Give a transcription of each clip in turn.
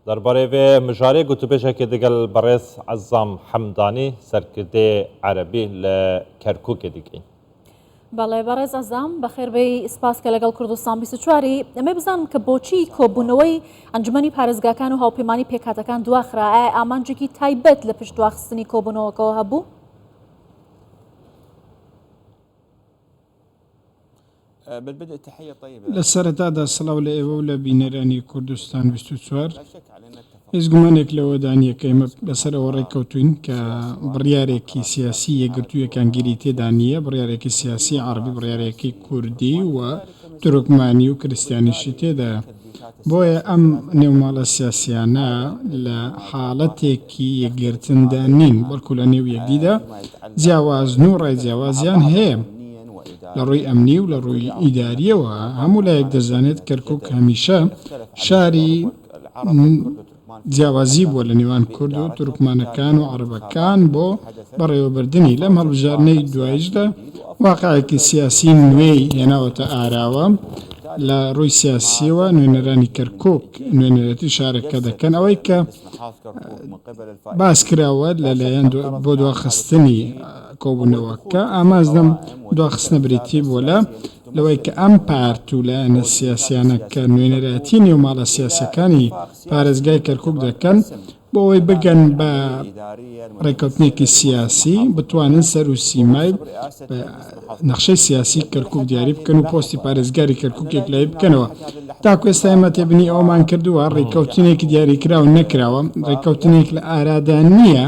درباره و مجاری گوتوبیشه که دیگل برس عزام حمدانی سرکرده عربی لکرکوک دیگه. بله برز عزام بخیر بی اسپاس که لگل کردستان 24 اما بزن که بوچی کوبونوی انجمنی پارێزگاکان و هاوپەیمانی پێکهاتەکان دواخرا ئامانجێکی تایبەت لە پشت دواخستنی کۆبوونەوەکەوە هەبوو. لەسەرەتادا سڵاو لە ئێوە و لە بینەرانی کوردستان 24 هیچ گومانێک لەوەدانیە کە ئێمە لەسەرەوە ڕێککەوتوین کە بڕیارێکی سیاسی یەکگرتوویەکان گیریتێدا نییە، بڕیارێکی سیاسی عەربی، بڕیارێکی کوردی و تورکمانی و کریستیانیشی تێدایە. بۆیە ئەم نێوماڵە سیاسیانە لە حاڵەتێکی یەکگرتندا نین، بەڵکو لە نێو یەکدیدا جیاوازن و ڕێجیاوازیان هەیە لە ڕووی ئەمنی و لە ڕووی ئیداریەوە. هەموو لایەک دەزانێت کەرکووک هەمیشە شاری جیاوازی بووە لە نێوان کورد و تورکمانەکان و عەرەبەکان بۆ بەڕێوەبردننی لەم هەڵبژاردنەی دواییشدا واقعێکی سیاسی نوێی هێناوەتە ئاراوە لە ڕووی سیاسیەوە. نوێنەرانی کەرکووک نوێنەرەتی شارەکە دەکەن ئەوەی کە باس کراوە لەلایەن بۆ دواخستنی کۆبوونەوەکە ئامانزدەم دواخستنە بریتی بووە لەوەی کە ئەم پارت و لایەنە سیاسیانە کە نوێنەرەتی نێوماڵە سیاسەکانی پارێزگای کەرکووک دەکەن بۆ ئەوەی بگەن بە ڕێکەوتنێکی سیاسی بتوانن سەر و سیمای نەخشەی سیاسی کەرکووک دیاری بکەن و پۆستی پارێزگاری کەرکووکێک لای بکەنەوە. تاکو ئێستا ئێمە تێبنی ئەومان کردووە ڕێکەوتنێکی دیاریکراوە نەکراوە، ڕێکەوتنێک لە ئارادان نییە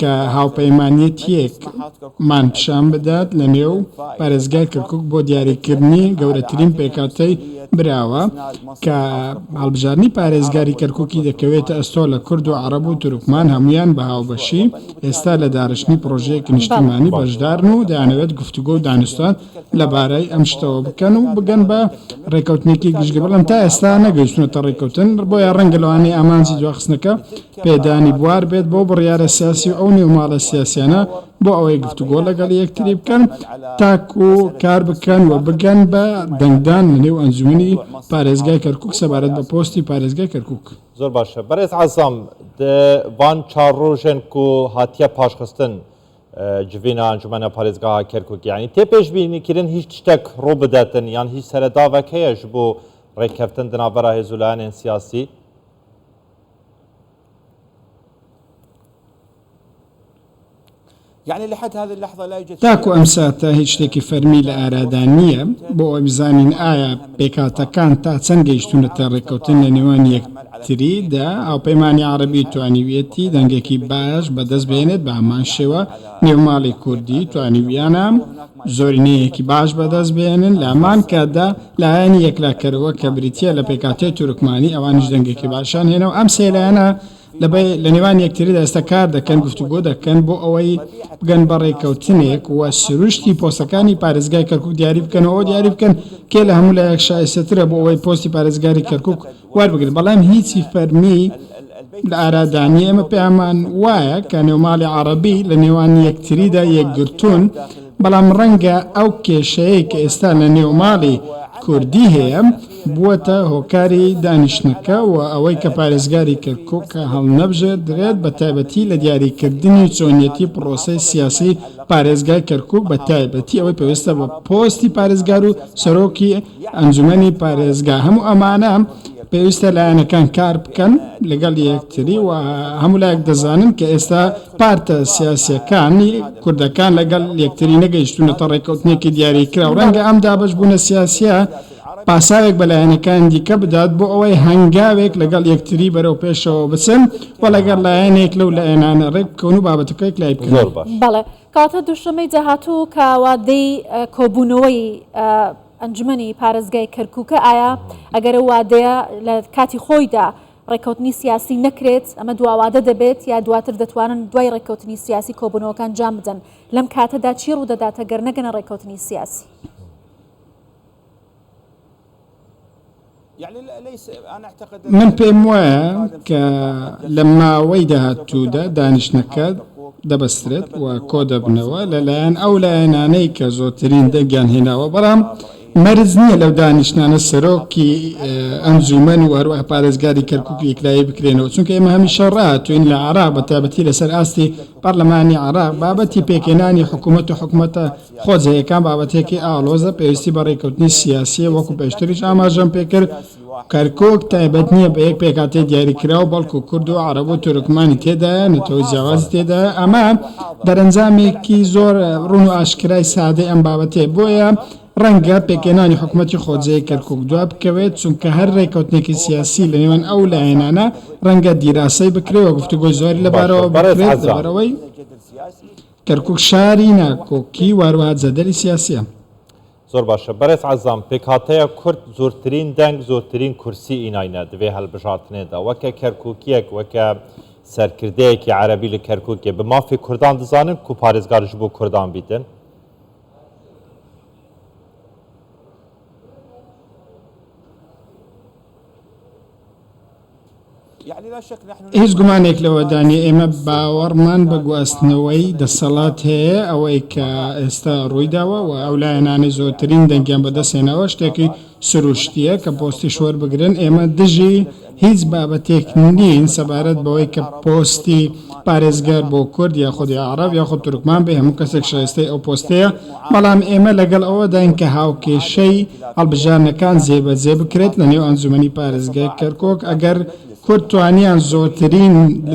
کە هاوپەیمانیەتیەکمان پیشان بدات لە نێو پارێزگای کەرکووک بۆ دیاریکردنی گەورەترین پێکهاتەی براوە کە هەڵبژاردنی پارێزگاری کەرکووکی دەکەوێتە ئەستۆ لە کورد و عەرەب و تورکمان هەمویان بە هاوبەشی ئێستا لە دارشتنی پرۆژەیەکی نیشتیمانی بەشدارن و دەیانەوێت گفتوگۆ و دانوستان لەبارەی ئەم شتەوە بکەن و بگەن بە ڕێکەوتنێکی گشتگە. بەڵام تا ئێستا نەگەیشتونەتە ڕێکەوتن، بۆیە ڕەنگە لەوانەیە ئامانجی دواخستنەکە پێدانی بوار بێت بۆ بڕیارە سیاسی و ئەو نێوماڵە سیاسیانە بۆ ئەوەی گفتوگۆ لەگەڵ یەکتری بکەن تاکو کار بکەن و بگەن بە دەنگدان لە نێو ئەنجومنی پارێزگای کەرکووک سەبارەت بە پۆستی پارێزگای کەرکووک. زۆر باشە بەڕێز عەزام وان چار ڕۆژێن و هاتیە پاشخستن جڤینە ئەنجومەنە پارێزگا کەرکووک، یعنی تێ پێشبینیکردن هیچ شتێک ڕوو بداتن یان هیچ سەرەداوێک هەیەش بۆ ڕێککەوتن دنابەرە هێزولایەنێن سیاسی؟ تاکو ئەم ساتە هیچ شتێکی فەرمی لە ئارادان نییە بۆ ئەوەی بزانین ئایا پێکهاتەکان تا چەند گەیشتونەتە ڕێکەوتن لە نێوان یەکتریدا هاوپەیمانی عەرەبی توانیویەتی دەنگێکی باش بەدەست بێنێت بە هەمان شێوە نێوماڵی کوردی توانیویانە زۆرینەیەکی باش بەدەست بێنن لە هەمان کاتدا لایەنی یەکلاکەرەوە کە بریتیە لە پێکهاتەی تورکمانی ئەوانیش دەنگێکی باشان هێنەوە. ئەم سێلایەنە لە نێوان یەکتریدا ئێستا کار دەکەن گفتوگۆ دەکەن بۆ ئەوەی بگەن بە ڕێکەوتنێک و سروشتی پۆستەکانی پارێزگای کەرکووک دیاری بکەنەوە دیاری بکەن کێ لە هەموو لایەک شایستەترە بۆ ئەوەی پۆستی پارێزگاری کەرکووک وەربگرن. بەڵام هیچی فەرمی لە ئارادانی ئێمە پێمان وایە کە نێوماڵی عەرەبی لە نێوان یەکتریدا یەکگرتوون، بەڵام ڕەنگە ئەو کێشەیە کە ئێستا لە نێوماڵی کوردی هەیە بووەتە هۆکاری دانیشتنەکە و ئەوەی کە پارێزگاری کەرکووک هەڵنەبژێت درێت بە تایبەتی لە دیاریکردنی چۆنیەتی پرۆسەی سیاسی پارێزگای کەرکووک بە تایبەتی ئەوەی پێویستە بە پۆستی پارێزگار و سەرۆکی ئەنجومەنی پارێزگا. هەموو ئەمانە پێویستە لایەنەکان کار بکەن لەگەڵ یەکتری و هەموو لایەک دەزانن کە ئێستا پارتە سیاسیەکانی کوردەکان لەگەڵ یەکتری نەگەیشتونەتە ڕێکەوتنێکی دیاریکرا و ڕەنگە ئەم دابەشبوونە سیاسیە پاساوێک بە لایەنەکان دیکە بدات بۆ ئەوەی هەنگاوێک لەگەڵ یەکتری بەرەو پێشەوە بچن و لەگەڵ لایەنێک لەو لایەنانە ڕێک بکەون و بابەتەکەیەک لای بکەن. بەڵێ کاتە دووشەمەی داهاتوو کە وادەی کۆبوونەوەی ئەنجومەنی پارێزگای کەرکووکە ئایا ئەگەرە وادەیە لە کاتی خۆیدا ڕێکەوتنی سیاسی نەکرێت ئەمە دواوادە دەبێت یا دواتر دەتوانن دوای ڕێکەوتنی سیاسی کۆبوونەوەکان جام بدەن لەم کاتەدا چی ڕوودەداتە گەر نەگەنە ڕێکەوتنی سیاسی؟ من پێم وایە کە لە ماوەی داهاتوودا دانیشتنەکە دەبەسترێت و کۆ دەبنەوە لەلایەن ئەو لایەنانەی کە زۆرترین دەنگیان هێناوە، بەڵام مەرز نییە لەو دانیشتانە سەرۆکی ئەنجومەن و هەروەها پارێزگاری کەرکووک یەکلایی بکرێنەوە، چونکە ئێمە هەمیشە ڕاتوین لە عراق بە تایبەتی لەسەر ئاستی پەرلەمانی عراق بابەتی پێکێنانی حکوومەت و حکوومەتە خۆجەیەکان بابەتێکی ئاڵۆزە پێویستی بە ڕێکەوتنی سیاسیە وەکو پێشتریش ئاماژەم پێکرد. کەرکووک تایبەت نییە بە یەک پێکاتێ دیاریکراوە بەڵکو کورد و عەرەب و تورکمانی تێدایە، نەتەوەی جیاوازی تێدایە. ئەمە دەرەنجامێکی زۆر ڕوون و ئاشکرای سادەی ئەم بابەتێ، بۆیە ڕەنگە پێکێنانی حکوومەتی خۆجەی کەرکووک دوا بکەوێت، چونکە هەر ڕێکەوتنێکی سیاسی لە نێوان ئەو لایەنانە ڕەنگە دیراسەی بکرێەوە گفتوگۆی زۆری لەبارەوە بکرێت لەبارەوەی کەرکووک شاری ناکۆکی واروها جەدەلی سیاسیە. زۆر باشە بەڕێز عەزام، پێکهاتەیە کورد زۆرترین دەنگ زۆرترین کورسی ئیناینە دەبێ هەڵبژارتنێدا وەکە کەرکووکیەک وەکە سەرکردەیەکی عەرەبی لە کەرکووکێ بە مافی کوردان دەزانن و پارێزگارش بۆ کوردان بیتن. هیچ گومانێک لەوەدانی ئێمە باوەڕمان بە گواستنەوەی دەسەڵات هەیە ئەوەی کە ئێستا ڕوویداوە و ئەو لایەنانی زۆرترین دەنگیان بەدەستێنەوە شتێکی سروشتیە کە پۆستی شوەر بگرن. ئێمە دژی هیچ بابەتێک نین سەبارەت بەوەی کە پۆستی پارێزگار بۆ کورد یا خودی عەرەب یا خود تورکمان بێ، هەموو کەسێک شایستەی ئەو پۆستەیە. بەڵام ئێمە لەگەڵ ئەوە داین کە هاوکێشەی هەڵبژارنەکان جێبەجێ بکرێت لە نێو ئەنجومەنی پارێزگای کەرکووک. ئەگەر کورد توانیان زۆرترین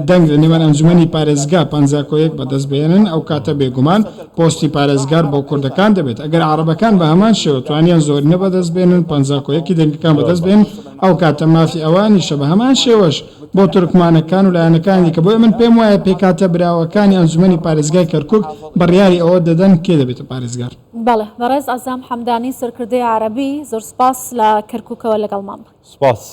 دەنگ لە نێوان ئەنجومەنی پارێزگا 51 بەدەست بێنن، ئەو کاتە بێگومان پۆستی پارێزگار بۆ کوردەکان دەبێت. ئەگەر عەرەبەکان بە هەمان شێوە توانیان زۆرینە بەدەست بێنن 51 دەنگەکان بەدەست بێن، ئەو کاتە مافی ئەوانیشە بە هەمان شێوەش بۆ تورکمانەکان و لایەنەکانی کە بۆ من پێم وایە پێکاتە براوەکانی ئەنجومەنی پارێزگای کەرکووک بڕیاری ئەوە دەدەن کێ دەبێتە پارێزگار. بەڵێ بەڕێز عەزام حەمدانی سەرکردەی عەرەبی، زۆر سپاس لە کەرکووکەوە لەگەڵمان. سپاس.